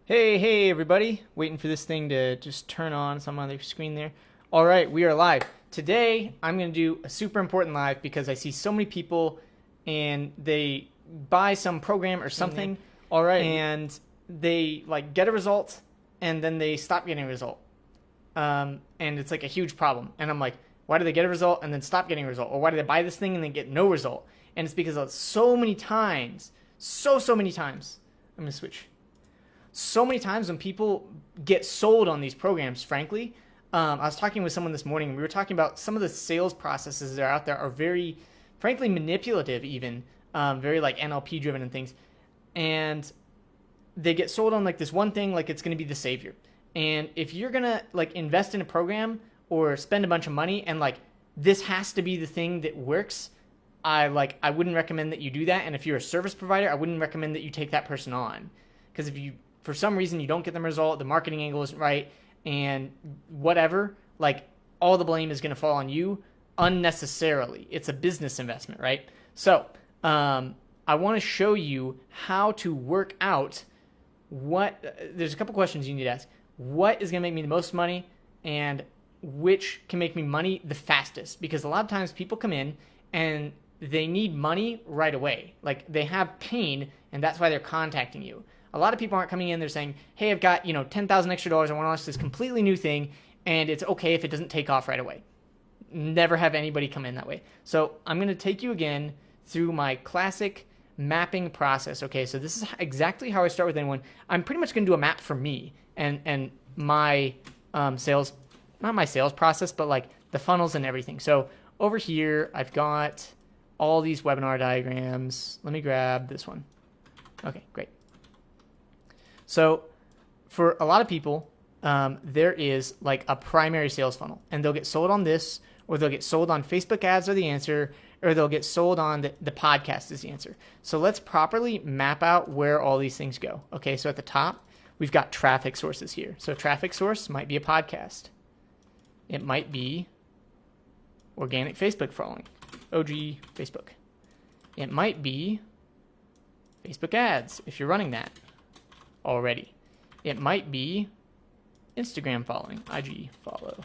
Hey, everybody. Waiting for this thing to just turn on some other screen there. All right, we are live. Today, I'm going to do a super important live because I see so many people and they buy some program or something. All right. And they like get a result and then they stop getting a result. And it's like a huge problem. And I'm like, why do they get a result and then stop getting a result? Or why do they buy this thing and then get no result? And it's because of so many times, so many times. I'm going to switch so many times when people get sold on these programs, frankly. I was talking with someone this morning, and we were talking about some of the sales processes that are out there are very, frankly, manipulative even, very like NLP driven and things. And they get sold on like this one thing, like it's going to be the savior. And if you're going to like invest in a program or spend a bunch of money and like this has to be the thing that works, I wouldn't recommend that you do that. And if you're a service provider, I wouldn't recommend that you take that person on. Because if you, for some reason, you don't get them a result, the marketing angle isn't right, and whatever, like all the blame is going to fall on you unnecessarily. It's a business investment, right? So I want to show you how to work out there's a couple questions you need to ask. What is going to make me the most money and which can make me money the fastest? Because a lot of times people come in and they need money right away. Like they have pain and that's why they're contacting you. A lot of people aren't coming in, they're saying, hey, I've got, $10,000 extra dollars. I want to launch this completely new thing, and it's okay if it doesn't take off right away. Never have anybody come in that way. So I'm going to take you again through my classic mapping process. Okay, so this is exactly how I start with anyone. I'm pretty much going to do a map for me and my sales, not my sales process, but like the funnels and everything. So over here, I've got all these webinar diagrams. Let me grab this one. Okay, great. So for a lot of people, there is like a primary sales funnel, and they'll get sold on this, or they'll get sold on Facebook ads are the answer, or they'll get sold on the podcast is the answer. So let's properly map out where all these things go. Okay, so at the top, we've got traffic sources here. So traffic source might be a podcast. It might be organic Facebook following, OG Facebook. It might be Facebook ads if you're running that already. It might be Instagram following, IG follow.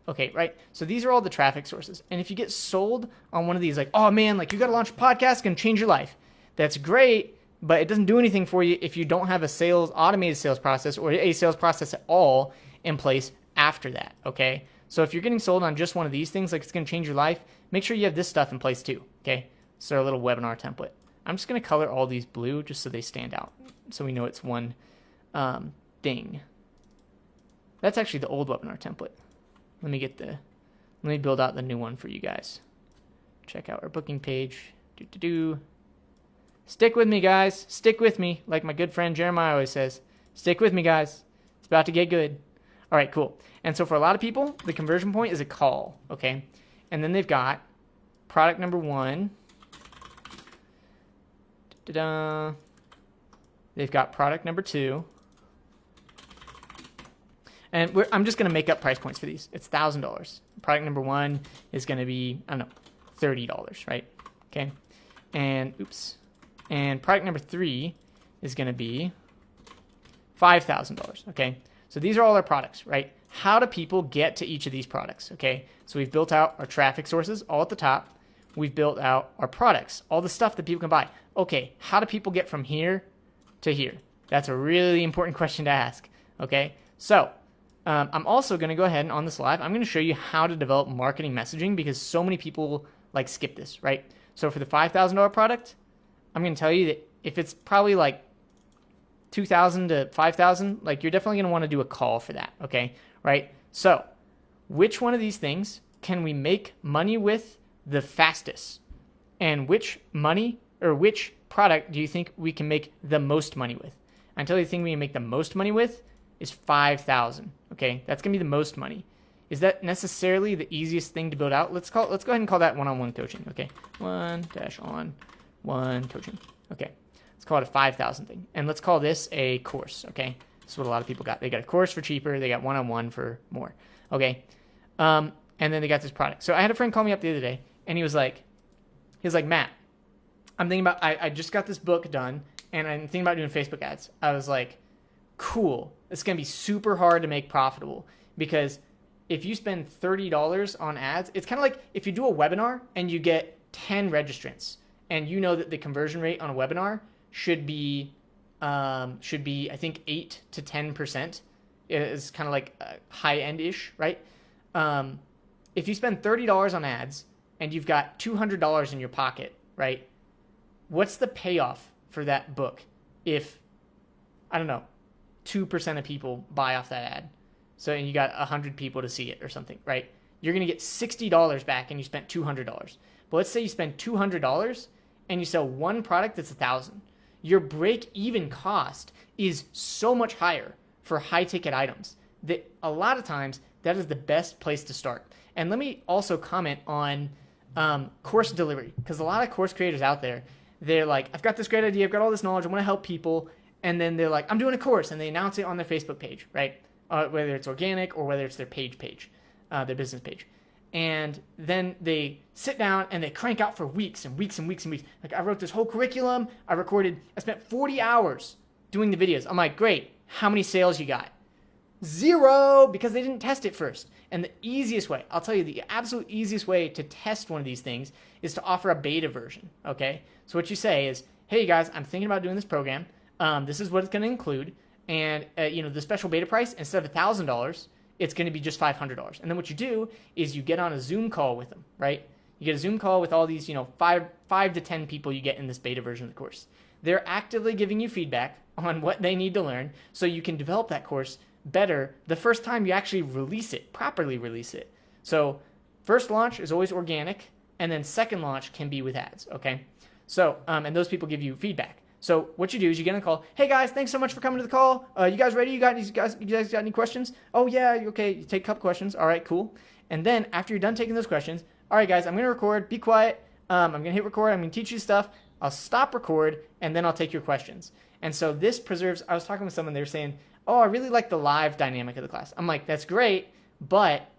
Okay, right? So these are all the traffic sources. And if you get sold on one of these, like, oh man, like you got to launch a podcast, it's going to change your life. That's great, but it doesn't do anything for you if you don't have a automated sales process or a sales process at all in place after that, okay? So if you're getting sold on just one of these things, like it's going to change your life, make sure you have this stuff in place too, okay? So our little webinar template. I'm just going to color all these blue just so they stand out, so we know it's one thing. That's actually the old webinar template. Let me build out the new one for you guys. Check out our booking page. Stick with me, guys. Stick with me, like my good friend Jeremiah always says. Stick with me, guys. It's about to get good. All right, cool. And so for a lot of people, the conversion point is a call, okay? And then they've got product number 1. They've got product number 2. And I'm just going to make up price points for these. It's $1,000. Product number 1 is going to be, I don't know, $30, right? Okay. And product number 3 is going to be $5,000, okay? So these are all our products, right? How do people get to each of these products, okay? So we've built out our traffic sources all at the top. We've built out our products, all the stuff that people can buy. Okay, how do people get from here to here? That's a really important question to ask, okay? So I'm also going to go ahead and on this live, I'm going to show you how to develop marketing messaging because so many people like skip this, right? So for the $5,000 product, I'm going to tell you that if it's probably like $2,000 to $5,000, like you're definitely going to want to do a call for that, okay? Right? So which one of these things can we make money with the fastest? And which product do you think we can make the most money with? I tell you the thing we can make the most money with is $5,000. Okay, that's gonna be the most money. Is that necessarily the easiest thing to build out? Let's go ahead and call that one-on-one coaching. Okay, 1-on-1 coaching. Okay, let's call it a 5,000 thing, and let's call this a course. Okay, this is what a lot of people got. They got a course for cheaper. They got one-on-one for more. Okay, and then they got this product. So I had a friend call me up the other day, and he was like, Matt, I'm thinking about, I just got this book done, and I'm thinking about doing Facebook ads. I was like, cool, it's going to be super hard to make profitable, because if you spend $30 on ads, it's kind of like if you do a webinar and you get 10 registrants, and you know that the conversion rate on a webinar should be I think 8 to 10%. Is kind of like high end ish, right? If you spend $30 on ads and you've got $200 in your pocket, right? What's the payoff for that book if, I don't know, 2% of people buy off that ad? So, and you got 100 people to see it or something, right? You're going to get $60 back and you spent $200. But let's say you spend $200 and you sell one product that's $1,000. Your break-even cost is so much higher for high-ticket items that a lot of times that is the best place to start. And let me also comment on course delivery, because a lot of course creators out there, they're like, I've got this great idea, I've got all this knowledge, I want to help people, and then they're like, I'm doing a course, and they announce it on their Facebook page, right? Whether it's organic or whether it's their page, their business page. And then they sit down and they crank out for weeks and weeks and weeks and weeks. Like, I wrote this whole curriculum, I spent 40 hours doing the videos. I'm like, great, how many sales you got? 0, because they didn't test it first. And the easiest way, I'll tell you, the absolute easiest way to test one of these things is to offer a beta version, okay? So what you say is, hey guys, I'm thinking about doing this program. This is what it's going to include. And, the special beta price, instead of $1,000, it's going to be just $500. And then what you do is you get on a Zoom call with them, right? You get a Zoom call with all these, 5 to 10 people you get in this beta version of the course. They're actively giving you feedback on what they need to learn so you can develop that course better the first time you actually properly release it. So first launch is always organic, and then second launch can be with ads, okay? So, and those people give you feedback. So what you do is you get on a call. Hey guys, thanks so much for coming to the call. You guys ready? You guys got any questions? Oh yeah, okay. You take a couple questions. All right, cool. And then after you're done taking those questions, all right guys, I'm gonna record. Be quiet. I'm gonna hit record. I'm gonna teach you stuff. I'll stop record, and then I'll take your questions. And so this preserves. I was talking with someone. They were saying, oh, I really like the live dynamic of the class. I'm like, that's great, but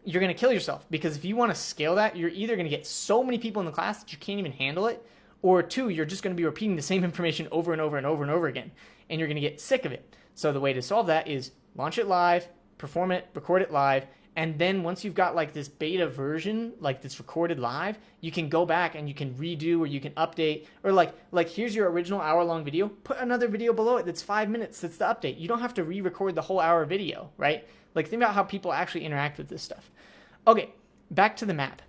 you're gonna kill yourself, because if you want to scale that, you're either gonna get so many people in the class that you can't even handle it, or 2, you're just going to be repeating the same information over and over and over and over again, and you're going to get sick of it. So the way to solve that is launch it live, perform it, record it live, and then once you've got like this beta version, like this recorded live, you can go back and you can redo, or you can update, or like here's your original hour-long video, put another video below it that's 5 minutes, that's the update. You don't have to re-record the whole hour video, right? Like, think about how people actually interact with this stuff. Okay, back to the map.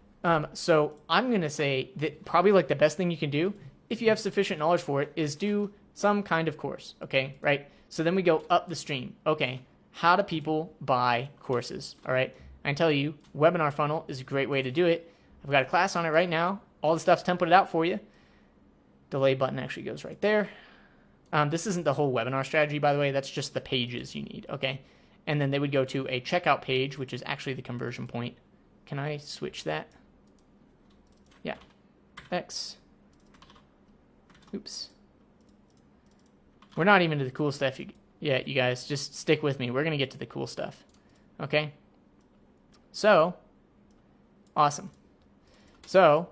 So I'm going to say that probably like the best thing you can do, if you have sufficient knowledge for it, is do some kind of course, okay, right? So then we go up the stream. Okay, how do people buy courses, all right? I can tell you, webinar funnel is a great way to do it. I've got a class on it right now. All the stuff's templated out for you. Delay button actually goes right there. This isn't the whole webinar strategy, by the way. That's just the pages you need, okay? And then they would go to a checkout page, which is actually the conversion point. Can I switch that? Yeah, X. Oops. We're not even to the cool stuff yet, you guys. Just stick with me. We're going to get to the cool stuff. Okay? So, awesome. So,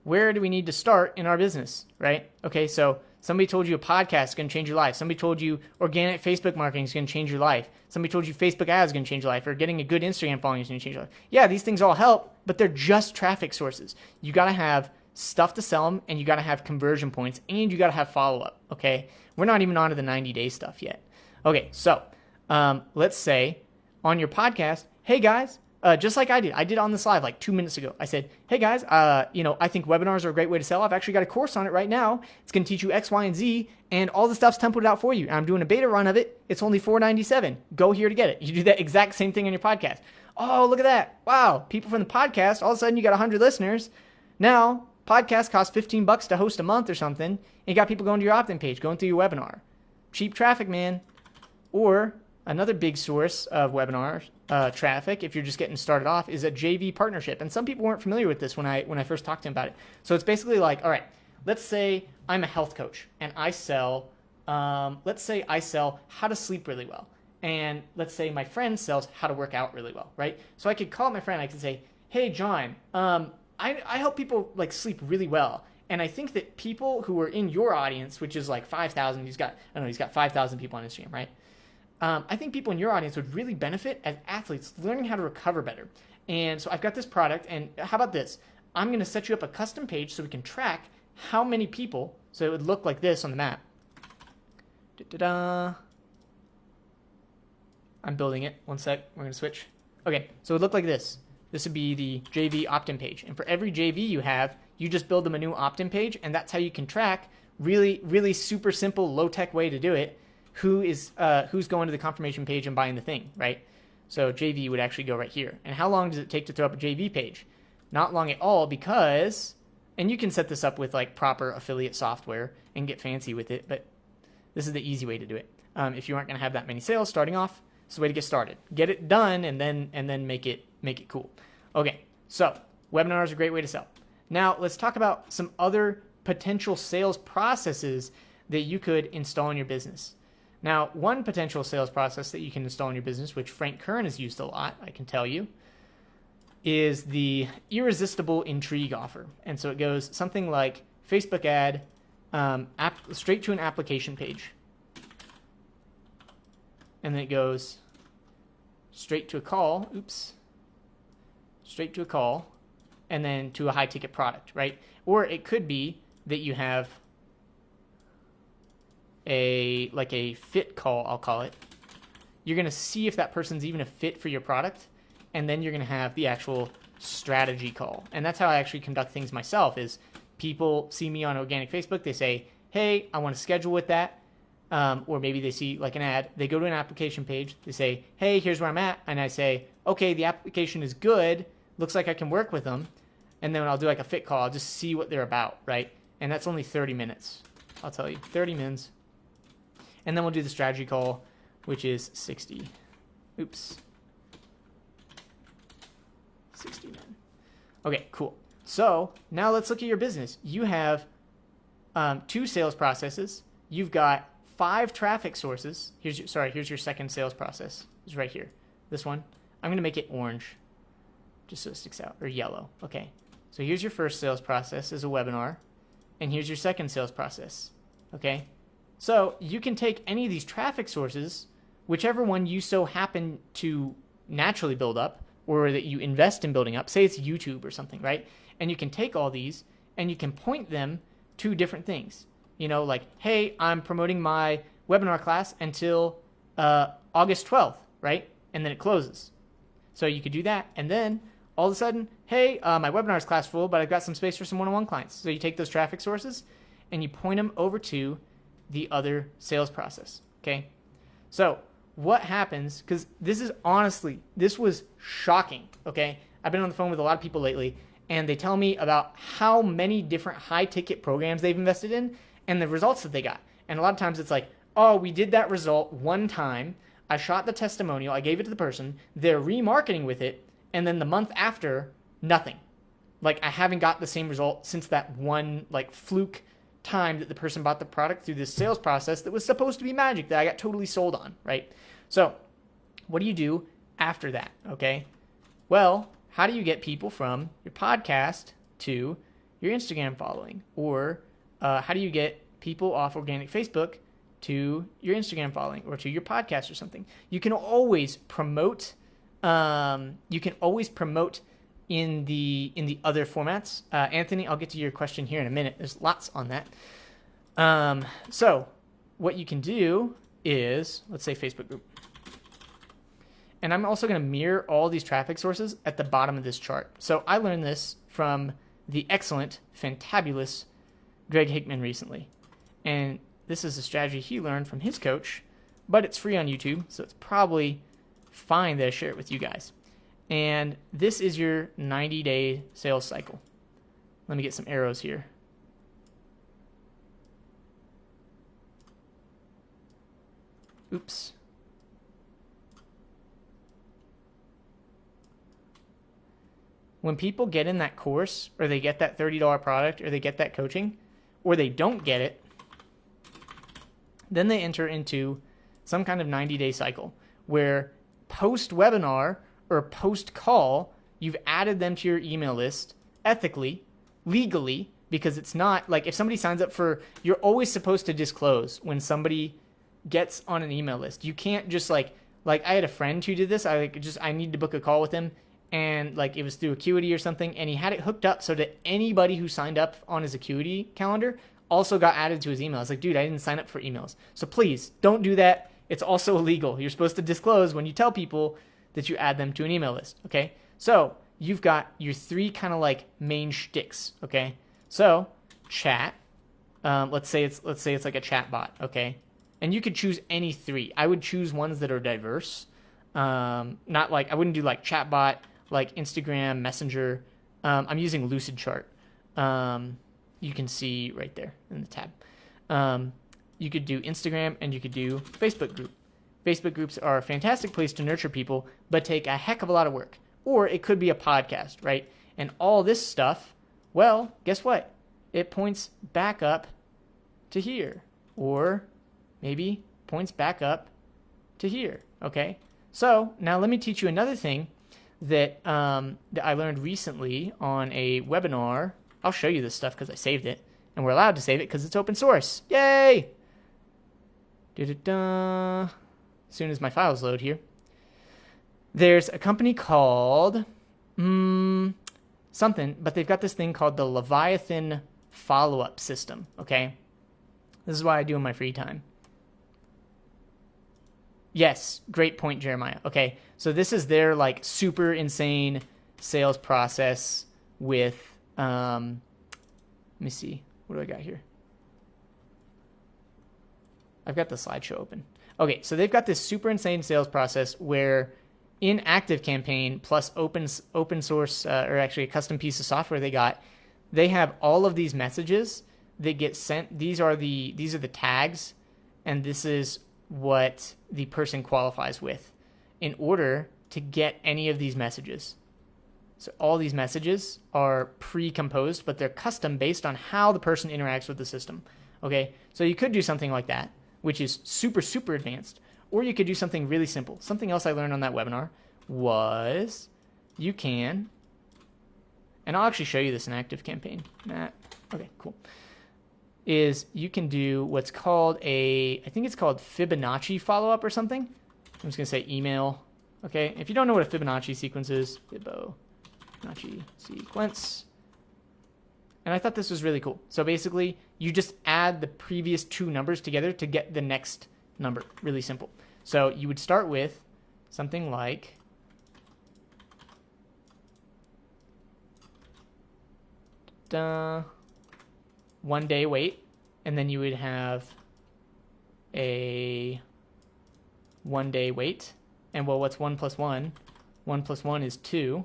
where do we need to start in our business, right? Okay, so somebody told you a podcast is going to change your life. Somebody told you organic Facebook marketing is going to change your life. Somebody told you Facebook ads is going to change your life, or getting a good Instagram following is going to change your life. Yeah, these things all help, but they're just traffic sources. You got to have stuff to sell them, and you got to have conversion points, and you got to have follow-up, okay? We're not even on to the 90-day stuff yet. Okay, so let's say on your podcast, hey guys, just like I did on this live like 2 minutes ago. I said, hey guys, I think webinars are a great way to sell. I've actually got a course on it right now. It's going to teach you X, Y, and Z, and all the stuff's templated out for you. And I'm doing a beta run of it. It's only $4.97. Go here to get it. You do that exact same thing on your podcast. Oh, look at that. Wow, people from the podcast, all of a sudden you got 100 listeners. Now, podcast costs $15 to host a month or something, and you got people going to your opt-in page, going through your webinar. Cheap traffic, man. Or another big source of webinar traffic, if you're just getting started off, is a JV partnership. And some people weren't familiar with this when I first talked to them about it. So it's basically like, all right, let's say I'm a health coach and I sell, let's say I sell how to sleep really well. And let's say my friend sells how to work out really well, right? So I could call my friend, I could say, hey, John, I help people like sleep really well. And I think that people who are in your audience, which is like 5,000, he's got 5,000 people on Instagram, right? I think people in your audience would really benefit as athletes learning how to recover better. And so I've got this product, and how about this? I'm going to set you up a custom page so we can track how many people, so it would look like this on the map. Da-da-da. I'm building it. One sec. We're going to switch. Okay, so it would look like this. This would be the JV opt-in page. And for every JV you have, you just build them a new opt-in page, and that's how you can track, really, really super simple, low-tech way to do it, who's going to the confirmation page and buying the thing, right? So JV would actually go right here. And how long does it take to throw up a JV page? Not long at all, because, and you can set this up with like proper affiliate software and get fancy with it, but this is the easy way to do it. If you aren't going to have that many sales starting off, it's the way to get started. Get it done and then make it cool. Okay, so webinars are a great way to sell. Now let's talk about some other potential sales processes that you could install in your business. Now, one potential sales process that you can install in your business, which Frank Kern has used a lot, I can tell you, is the irresistible intrigue offer. And so it goes something like Facebook ad, straight to an application page. And then it goes straight to a call, straight to a call, and then to a high ticket product, right? Or it could be that you have a fit call, I'll call it. You're going to see if that person's even a fit for your product, and then you're going to have the actual strategy call. And that's how I actually conduct things myself, is people see me on organic Facebook, they say, hey, I want to schedule with that. Or maybe they see like an ad, they go to an application page, they say, hey, here's where I'm at. And I say, okay, the application is good. Looks like I can work with them. And then I'll do like a fit call. I'll just see what they're about, right? And that's only 30 minutes. I'll tell you, 30 minutes. And then we'll do the strategy call, which is 60. 60 minutes. Okay, cool. So now let's look at your business. You have 2 sales processes. You've got 5 traffic sources. Here's your second sales process. It's right here. This one. I'm going to make it orange, just so it sticks out, or yellow. Okay. So here's your first sales process as a webinar, and here's your second sales process. Okay. So you can take any of these traffic sources, whichever one you so happen to naturally build up, or that you invest in building up. Say it's YouTube or something, right? And you can take all these and you can point them to different things. You know, like, hey, I'm promoting my webinar class until August 12th, right? And then it closes. So you could do that. And then all of a sudden, hey, my webinar's class full, but I've got some space for some one-on-one clients. So you take those traffic sources and you point them over to the other sales process, okay? So what happens, because this was shocking, okay? I've been on the phone with a lot of people lately, and they tell me about how many different high-ticket programs they've invested in and the results that they got. And a lot of times it's like, oh, we did that result one time, I shot the testimonial, I gave it to the person, they're remarketing with it, and then the month after, nothing. Like, I haven't got the same result since that one, like, fluke time that the person bought the product through this sales process that was supposed to be magic that I got totally sold on, right? So what do you do after that, okay? Well, how do you get people from your podcast to your Instagram following? Or how do you get people off organic Facebook to your Instagram following or to your podcast or something? You can always promote. In the other formats. Anthony, I'll get to your question here in a minute. There's lots on that. So what you can do is, let's say Facebook group. And I'm also going to mirror all these traffic sources at the bottom of this chart. So I learned this from the excellent, fantabulous Greg Hickman recently. And this is a strategy he learned from his coach, but it's free on YouTube, so it's probably fine that I share it with you guys. And this is your 90-day sales cycle. Let me get some arrows here. Oops. When people get in that course, or they get that $30 product, or they get that coaching, or they don't get it, then they enter into some kind of 90-day cycle where post-webinar or post-call, you've added them to your email list ethically, legally, because it's not like if somebody signs up for, you're always supposed to disclose when somebody gets on an email list. You can't just like I had a friend who did this. I needed to book a call with him, and like it was through Acuity or something, and he had it hooked up so that anybody who signed up on his Acuity calendar also got added to his email. I was like, dude, I didn't sign up for emails. So please don't do that. It's also illegal. You're supposed to disclose when you tell people that you add them to an email list. Okay. So you've got your three kind of like main shticks. Okay. So chat, let's say it's like a chat bot. Okay. And you could choose any three. I would choose ones that are diverse. Not like, I wouldn't do like chat bot, like Instagram, Messenger. I'm using Lucidchart. You can see right there in the tab. You could do Instagram and you could do Facebook group. Facebook groups are a fantastic place to nurture people, but take a heck of a lot of work. Or it could be a podcast, right? And all this stuff, well, guess what? It points back up to here. Or maybe points back up to here, okay? So now let me teach you another thing that I learned recently on a webinar. I'll show you this stuff because I saved it. And we're allowed to save it because it's open source. Yay! Da-da-da. As soon as my files load here. There's a company called something, but they've got this thing called the Leviathan follow-up system, okay? This is what I do in my free time. Yes, great point, Jeremiah. Okay, so this is their like super insane sales process with, let me see, what do I got here? I've got the slideshow open. Okay, so they've got this super insane sales process where in ActiveCampaign plus open source, or actually a custom piece of software they have all of these messages that get sent. These are the tags, and this is what the person qualifies with in order to get any of these messages. So all these messages are pre-composed, but they're custom based on how the person interacts with the system. Okay, so you could do something like that, which is super, super advanced. Or you could do something really simple. Something else I learned on that webinar was you can, and I'll actually show you this in ActiveCampaign. Okay, cool. Is you can do what's called I think it's called Fibonacci follow-up or something. I'm just going to say email. Okay, if you don't know what a Fibonacci sequence is, Fibonacci sequence. And I thought this was really cool. So basically, you just add the previous two numbers together to get the next number. Really simple. So you would start with something like one day wait, and then you would have a 1 day wait. And well, what's 1 plus 1? 1 plus 1 is 2.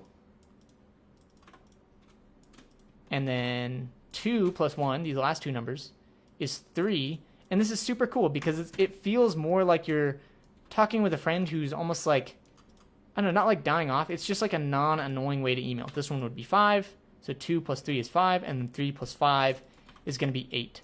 And then 2 plus 1, these last two numbers, is 3. And this is super cool because it feels more like you're talking with a friend who's almost like, I don't know, not like dying off. It's just like a non-annoying way to email. This one would be 5. So 2 plus 3 is 5. And then 3 plus 5 is going to be 8.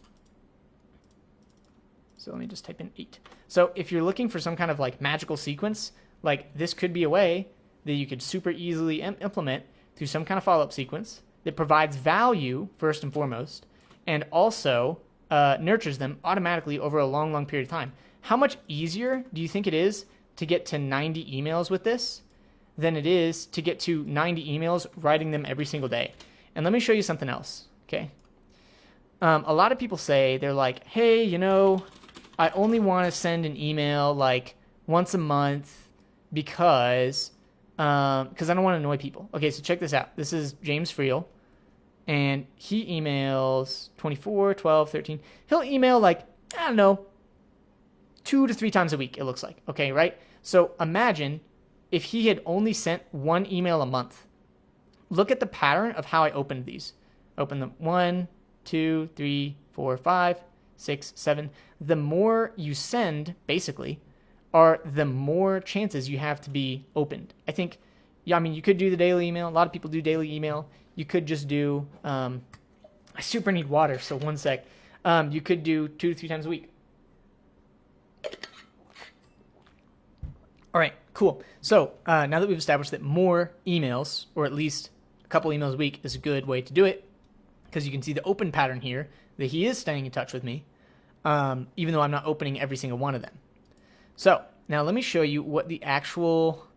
So let me just type in 8. So if you're looking for some kind of like magical sequence, like this could be a way that you could super easily implement through some kind of follow-up sequence that provides value first and foremost, and also nurtures them automatically over a long, long period of time. How much easier do you think it is to get to 90 emails with this than it is to get to 90 emails writing them every single day? And let me show you something else, okay? A lot of people say, they're like, hey, you know, I only want to send an email like once a month because I don't want to annoy people. Okay, so check this out. This is James Friel, and he emails 24, 12, 13. He'll email like, I don't know, 2 to 3 times a week, it looks like. Okay, right? So imagine if he had only sent one email a month. Look at the pattern of how I opened these. Open them 1, 2, 3, 4, 5, 6, 7. The more you send, basically, are the more chances you have to be opened. I think, yeah, I mean, you could do the daily email. A lot of people do daily email. You could just do, I super need water, so one sec. You could do 2 to 3 times a week. All right, cool. So now that we've established that more emails, or at least a couple emails a week, is a good way to do it, because you can see the open pattern here that he is staying in touch with me, even though I'm not opening every single one of them. So now let me show you what the actual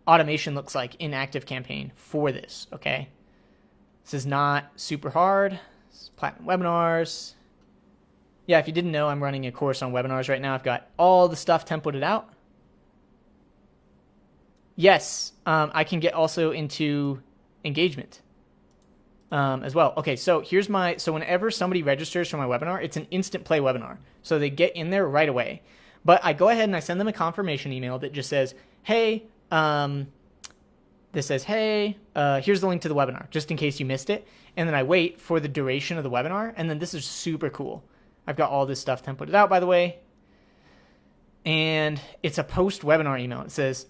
automation looks like in ActiveCampaign for this, okay? This is not super hard. This is Platinum Webinars. Yeah, if you didn't know, I'm running a course on webinars right now. I've got all the stuff templated out. Yes, I can get also into engagement as well. Okay, so here's so whenever somebody registers for my webinar, it's an instant play webinar. So they get in there right away. But I go ahead and I send them a confirmation email that just says, hey, here's the link to the webinar, just in case you missed it. And then I wait for the duration of the webinar. And then this is super cool. I've got all this stuff templated out, by the way. And it's a post-webinar email. It says,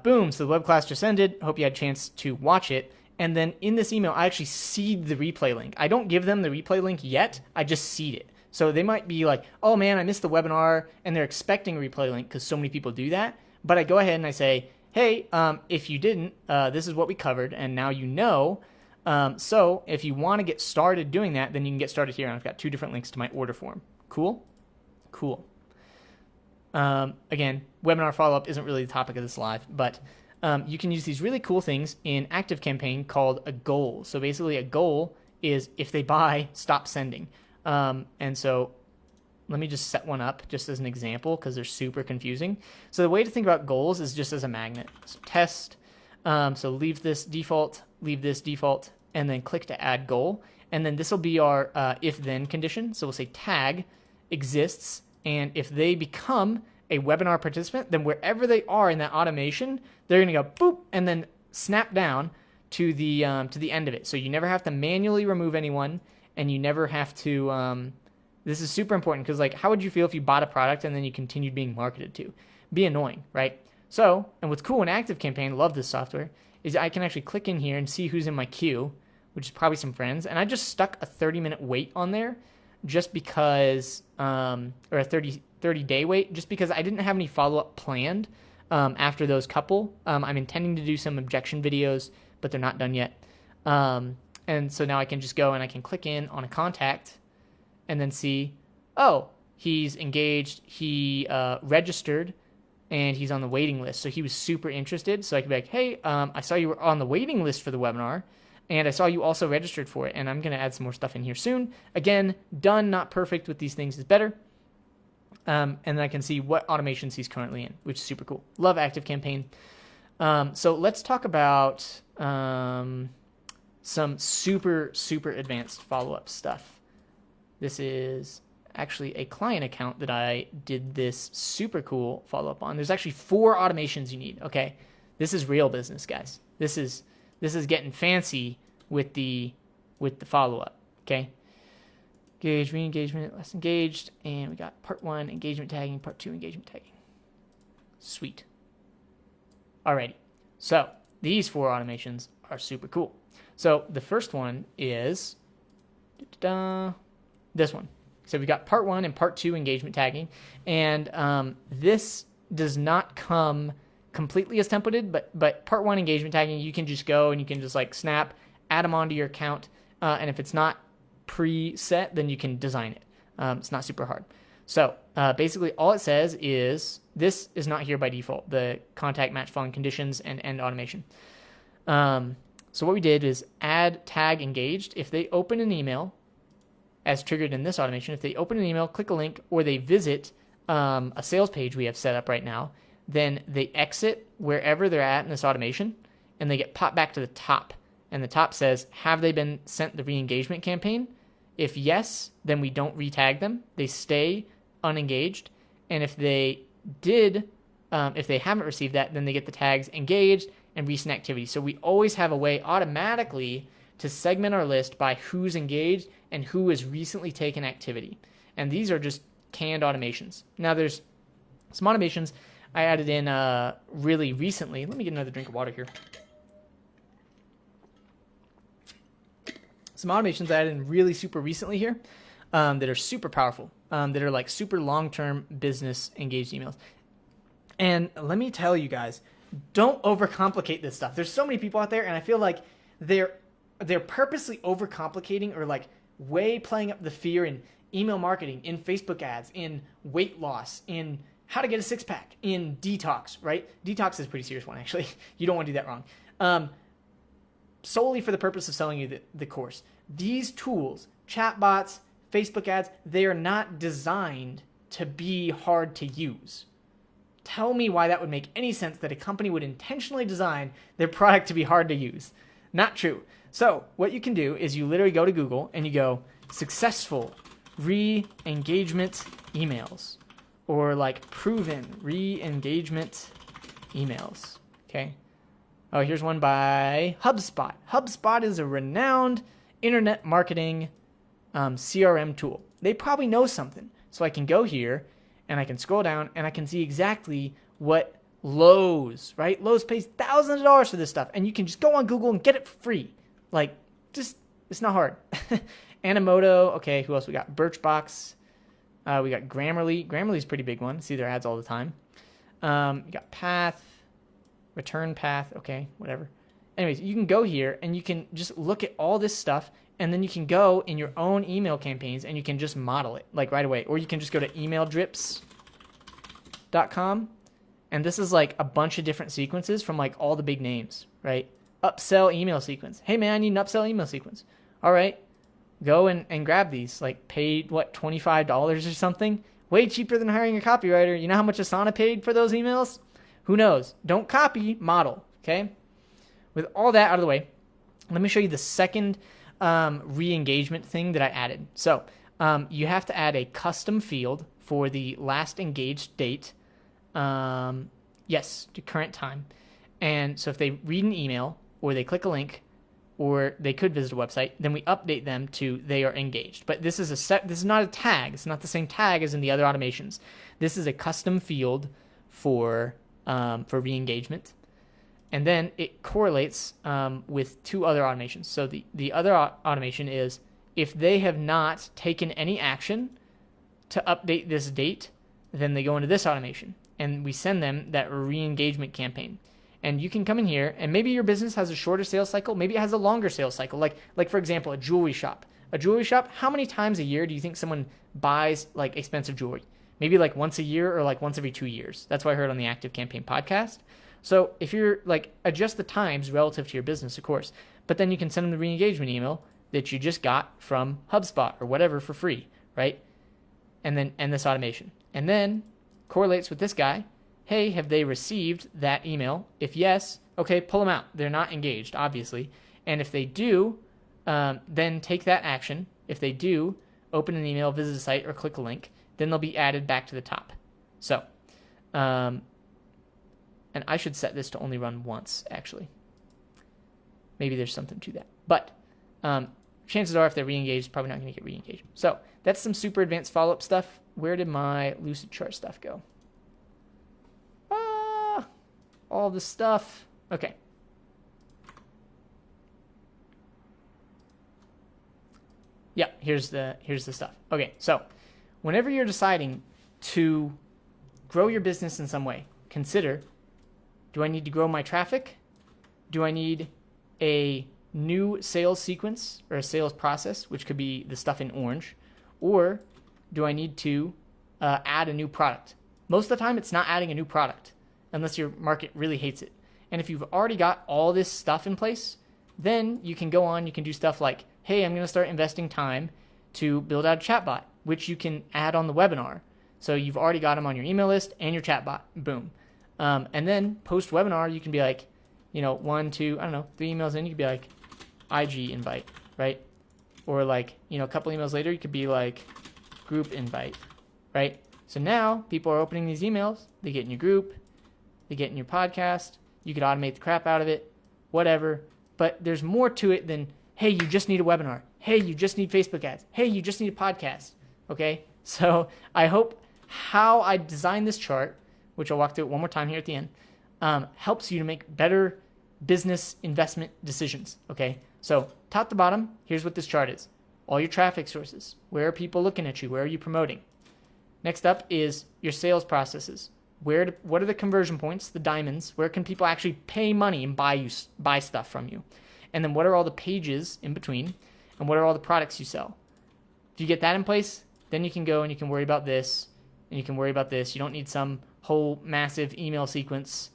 boom, so the web class just ended. Hope you had a chance to watch it. And then in this email, I actually seed the replay link. I don't give them the replay link yet. I just seed it. So they might be like, oh, man, I missed the webinar. And they're expecting a replay link because so many people do that. But I go ahead and I say, hey, if you didn't, this is what we covered. And now you know. So if you want to get started doing that, then you can get started here. And I've got 2 different links to my order form. Cool? Cool. Again, webinar follow-up isn't really the topic of this live, but you can use these really cool things in ActiveCampaign called a goal. So basically a goal is if they buy, stop sending. And so let me just set one up just as an example because they're super confusing. So the way to think about goals is just as a magnet. So test, so leave this default, and then click to add goal. And then this will be our if-then condition. So we'll say tag exists, and if they become a webinar participant, then wherever they are in that automation, they're going to go boop and then snap down to the end of it. So you never have to manually remove anyone, and you never have to. This is super important because, like, how would you feel if you bought a product and then you continued being marketed to? Be annoying, right? So, and what's cool in ActiveCampaign, love this software, is I can actually click in here and see who's in my queue, which is probably some friends, and I just stuck a 30-minute wait on there just because, or a 30-day wait, just because I didn't have any follow-up planned after those couple. I'm intending to do some objection videos, but they're not done yet. And so now I can just go and I can click in on a contact and then see, oh, he's engaged, he registered, and he's on the waiting list. So he was super interested. So I could be like, hey, I saw you were on the waiting list for the webinar, and I saw you also registered for it, and I'm going to add some more stuff in here soon. Again, done, not perfect with these things is better. And then I can see what automations he's currently in, which is super cool. Love ActiveCampaign. So let's talk about some super, super advanced follow-up stuff. This is actually a client account that I did this super cool follow-up on. There's actually 4 automations you need, okay? This is real business, guys. This is getting fancy with the follow-up, okay? Engage, re-engagement, less engaged, and we got part 1, engagement tagging, part 2, engagement tagging. Sweet. Alrighty, so these 4 automations are super cool. So the first one is this one. So we got part 1 and part 2 engagement tagging, and this does not come completely as templated, but part 1 engagement tagging, you can just go and you can just like snap, add them onto your account, and if it's not preset, then you can design it. It's not super hard. So basically all it says is this is not here by default, the contact match following conditions and end automation. So what we did is add tag engaged. If they open an email, as triggered in this automation, if they open an email, click a link, or they visit a sales page we have set up right now, then they exit wherever they're at in this automation, and they get popped back to the top. And the top says, have they been sent the re-engagement campaign? If yes, then we don't re-tag them. They stay unengaged. And if they did, if they haven't received that, then they get the tags engaged and recent activity. So we always have a way automatically to segment our list by who's engaged and who has recently taken activity. And these are just canned automations. Now there's some automations I added in really recently. Let me get another drink of water here. Some automations I added in really super recently here that are super powerful, that are like super long-term business engaged emails. And let me tell you guys, don't overcomplicate this stuff. There's so many people out there, and I feel like they're they're purposely overcomplicating or like way playing up the fear in email marketing, in Facebook ads, in weight loss, in how to get a six-pack, in detox, right? Detox is a pretty serious one, actually. You don't want to do that wrong. Solely for the purpose of selling you the course. These tools, chatbots, Facebook ads, they are not designed to be hard to use. Tell me why that would make any sense that a company would intentionally design their product to be hard to use. Not true. So what you can do is you literally go to Google and you go successful re-engagement emails or like proven re-engagement emails. Okay. Oh, here's one by HubSpot. HubSpot is a renowned internet marketing CRM tool. They probably know something. So I can go here and I can scroll down and I can see exactly what Lowe's, right? Lowe's pays thousands of dollars for this stuff. And you can just go on Google and get it for free. Like, just, it's not hard. Animoto, okay, who else we got? Birchbox. We got Grammarly. Grammarly's a pretty big one. See their ads all the time. You got Path, Return Path, okay, whatever. Anyways, you can go here and you can just look at all this stuff, and then you can go in your own email campaigns and you can just model it like right away. Or you can just go to emaildrips.com, and this is like a bunch of different sequences from like all the big names, right? Upsell email sequence. Hey man, I need an upsell email sequence. All right, go and grab these. Like paid, what, $25 or something? Way cheaper than hiring a copywriter. You know how much Asana paid for those emails? Who knows? Don't copy, model, okay? With all that out of the way, let me show you the second re-engagement thing that I added. So you have to add a custom field for the last engaged date. Yes, to current time. And so if they read an email or they click a link or they could visit a website, then we update them to they are engaged. But this is this is not a tag. It's not the same tag as in the other automations. This is a custom field for re-engagement. And then it correlates with two other automations. So the other automation is if they have not taken any action to update this date, then they go into this automation. And we send them that re-engagement campaign. And you can come in here, and maybe your business has a shorter sales cycle. Maybe it has a longer sales cycle. Like for example, a jewelry shop. A jewelry shop, how many times a year do you think someone buys like expensive jewelry? Maybe like once a year or like once every 2 years. That's what I heard on the Active Campaign podcast. So if you're like, adjust the times relative to your business, of course, but then you can send them the re-engagement email that you just got from HubSpot or whatever for free, right? And then, and this automation. And then correlates with this guy. Hey, have they received that email? If yes, okay, pull them out. They're not engaged, obviously. And if they do, then take that action. If they do, open an email, visit a site, or click a link, then they'll be added back to the top. So, and I should set this to only run once, actually. Maybe there's something to that. But chances are if they're re-engaged, probably not going to get re-engaged. So that's some super advanced follow-up stuff. Where did my Lucid Chart stuff go? All this stuff. Okay. Yeah, here's the stuff. Okay, so whenever you're deciding to grow your business in some way, consider, do I need to grow my traffic? Do I need a new sales sequence or a sales process, which could be the stuff in orange? Or do I need to add a new product? Most of the time, it's not adding a new product unless your market really hates it. And if you've already got all this stuff in place, then you can go on, you can do stuff like, hey, I'm going to start investing time to build out a chatbot, which you can add on the webinar. So you've already got them on your email list and your chatbot, boom. And then post-webinar, you can be like, 1, 2, 3 emails in, you could be like, IG invite, right? Or like, a couple emails later, you could be like, group invite, right? So now people are opening these emails, they get in your group, they get in your podcast, you could automate the crap out of it, whatever. But there's more to it than, hey, you just need a webinar. Hey, you just need Facebook ads. Hey, you just need a podcast, okay? So I hope how I designed this chart, which I'll walk through it one more time here at the end, helps you to make better business investment decisions, okay? So top to bottom, here's what this chart is. All your traffic sources. Where are people looking at you? Where are you promoting? Next up is your sales processes. What are the conversion points, the diamonds? Where can people actually pay money and buy stuff from you? And then what are all the pages in between? And what are all the products you sell? If you get that in place, then you can go and you can worry about this and you can worry about this. You don't need some whole massive email sequence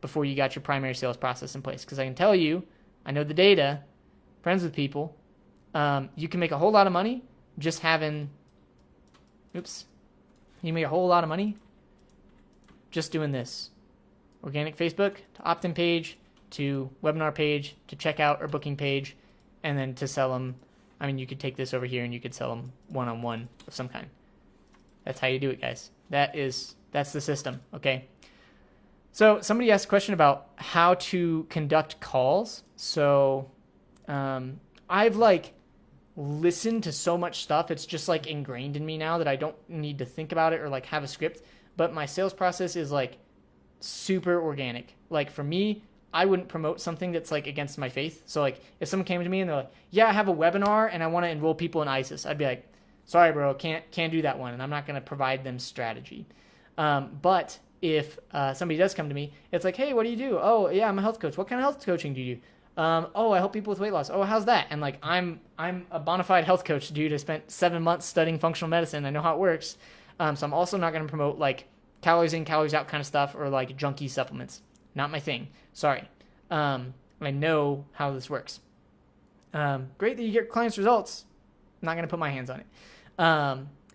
before you got your primary sales process in place. Because I can tell you, I know the data, friends with people, you can make a whole lot of money just having, you can make a whole lot of money just doing this. Organic Facebook to opt-in page, to webinar page, to checkout or booking page, and then to sell them. I mean, you could take this over here and you could sell them one-on-one of some kind. That's how you do it, guys. That's the system, okay? So somebody asked a question about how to conduct calls. So I've listened to so much stuff. It's just ingrained in me now that I don't need to think about it or have a script. But my sales process is super organic. For me, I wouldn't promote something that's against my faith. So if someone came to me and they're like, yeah, I have a webinar and I want to enroll people in ISIS, I'd be like, sorry, bro, can't do that one. And I'm not going to provide them strategy. But if somebody does come to me, it's like, hey, what do you do? Oh, yeah, I'm a health coach. What kind of health coaching do you do? Oh, I help people with weight loss. Oh, how's that? And I'm a bona fide health coach, dude. I spent 7 months studying functional medicine. I know how it works. So I'm also not going to promote calories in, calories out kind of stuff or junky supplements. Not my thing. Sorry. I know how this works. Great that you get clients' results. I'm not going to put my hands on it.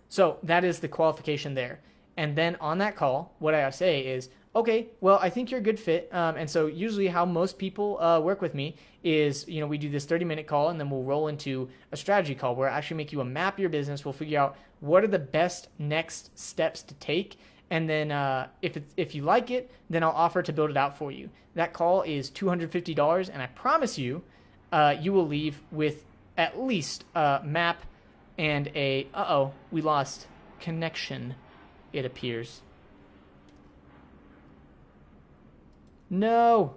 So that is the qualification there. And then on that call, what I say is, okay, well, I think you're a good fit. And so usually how most people work with me is, we do this 30-minute call and then we'll roll into a strategy call where I actually make you a map of your business. We'll figure out what are the best next steps to take. And then if you like it, then I'll offer to build it out for you. That call is $250, and I promise you, you will leave with at least a map and we lost connection, it appears. No.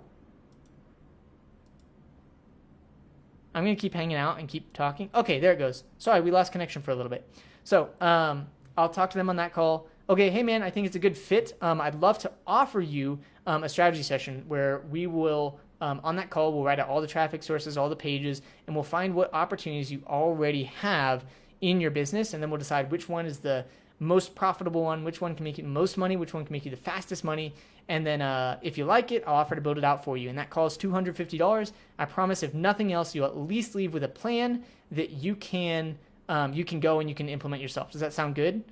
I'm going to keep hanging out and keep talking. Okay, there it goes. Sorry, we lost connection for a little bit. So I'll talk to them on that call. Okay, hey man, I think it's a good fit. I'd love to offer you a strategy session where we will, on that call, we'll write out all the traffic sources, all the pages, and we'll find what opportunities you already have in your business, and then we'll decide which one is the most profitable one, which one can make you the most money, which one can make you the fastest money, and then if you like it, I'll offer to build it out for you. And that call is $250. I promise, if nothing else, you'll at least leave with a plan that you can go and you can implement yourself. Does that sound good?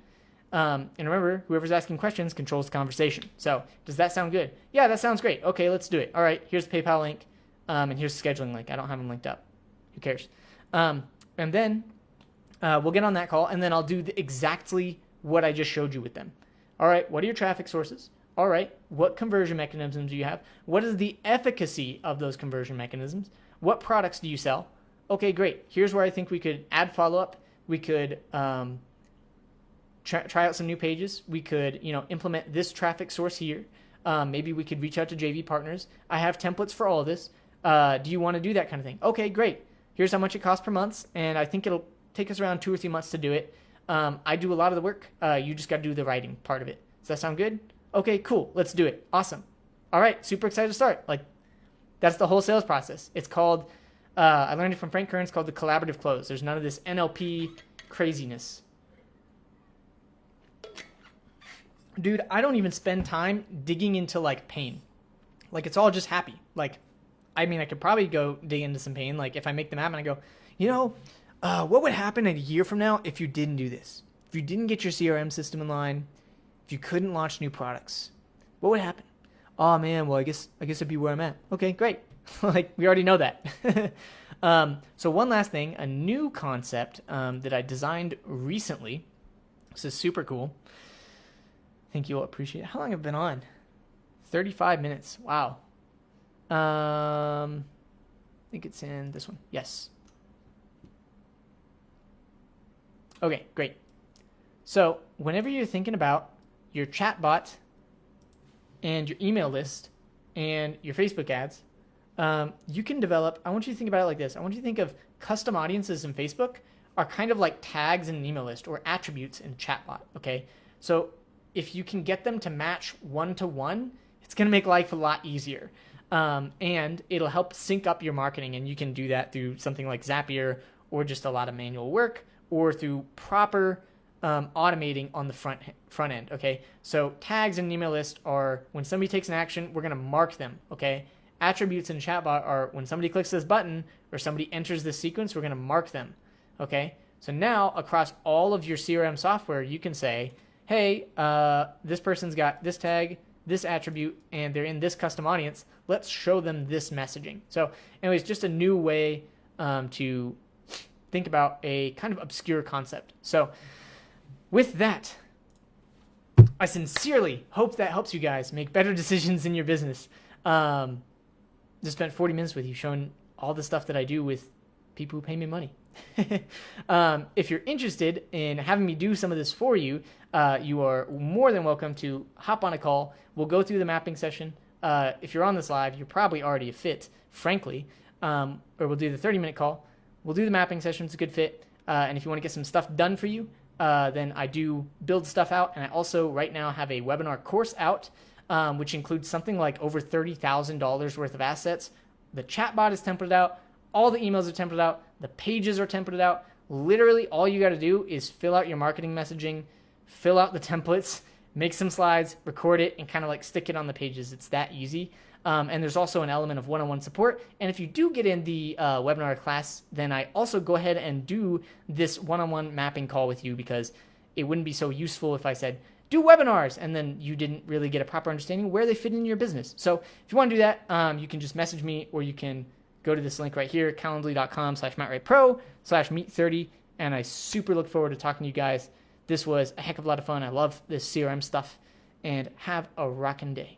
And remember, whoever's asking questions controls the conversation. So does that sound good? Yeah, that sounds great. Okay, let's do it. All right, here's the PayPal link, and here's the scheduling link. I don't have them linked up. Who cares? And then we'll get on that call, and then I'll do exactly what I just showed you with them. All right, what are your traffic sources? All right, what conversion mechanisms do you have? What is the efficacy of those conversion mechanisms? What products do you sell? Okay, great. Here's where I think we could add follow-up. We could try out some new pages. We could, implement this traffic source here. Maybe we could reach out to JV partners. I have templates for all of this. Do you want to do that kind of thing? Okay, great. Here's how much it costs per month, and I think it'll take us around 2 or 3 months to do it. I do a lot of the work. You just got to do the writing part of it. Does that sound good? Okay, cool. Let's do it. Awesome. All right, super excited to start. That's the whole sales process. It's called, I learned it from Frank Kern, it's called the collaborative close. There's none of this NLP craziness. Dude, I don't even spend time digging into pain. It's all just happy. I could probably go dig into some pain. If I make the map and I go, what would happen a year from now if you didn't do this? If you didn't get your CRM system in line, if you couldn't launch new products, what would happen? Oh man, well I guess it'd be where I'm at. Okay, great. We already know that. So one last thing, a new concept that I designed recently. This is super cool. I think you'll appreciate it. How long have I been on? 35 minutes. Wow. I think it's in this one. Yes. Okay, great. So whenever you're thinking about your chatbot and your email list and your Facebook ads, you can develop, I want you to think about it like this. I want you to think of custom audiences in Facebook are kind of like tags in an email list or attributes in chatbot, okay? So if you can get them to match one-to-one, it's going to make life a lot easier. And it'll help sync up your marketing. And you can do that through something like Zapier, or just a lot of manual work, or through proper automating on the front end. Okay, so tags in an email list are when somebody takes an action, we're going to mark them. Okay, attributes in chatbot are when somebody clicks this button or somebody enters this sequence, we're going to mark them. Okay, so now across all of your CRM software, you can say, hey, this person's got this tag, this attribute, and they're in this custom audience. Let's show them this messaging. So anyways, just a new way to think about a kind of obscure concept. So with that, I sincerely hope that helps you guys make better decisions in your business. Just spent 40 minutes with you showing all the stuff that I do with people who pay me money. If you're interested in having me do some of this for you, you are more than welcome to hop on a call. We'll go through the mapping session. If you're on this live, you're probably already a fit, frankly. Or we'll do the 30-minute call. We'll do the mapping session. It's a good fit. And if you want to get some stuff done for you, then I do build stuff out. And I also right now have a webinar course out, which includes something like over $30,000 worth of assets. The chatbot is templated out. All the emails are templated out. The pages are templated out. Literally, all you got to do is fill out your marketing messaging, fill out the templates, make some slides, record it, and kind of like stick it on the pages. It's that easy. And there's also an element of one-on-one support. And if you do get in the webinar class, then I also go ahead and do this one-on-one mapping call with you, because it wouldn't be so useful if I said, do webinars, and then you didn't really get a proper understanding where they fit in your business. So if you want to do that, you can just message me, or you can go to this link right here, calendly.com/MattWrightPro/meet30. And I super look forward to talking to you guys. This was a heck of a lot of fun. I love this CRM stuff, and have a rockin' day.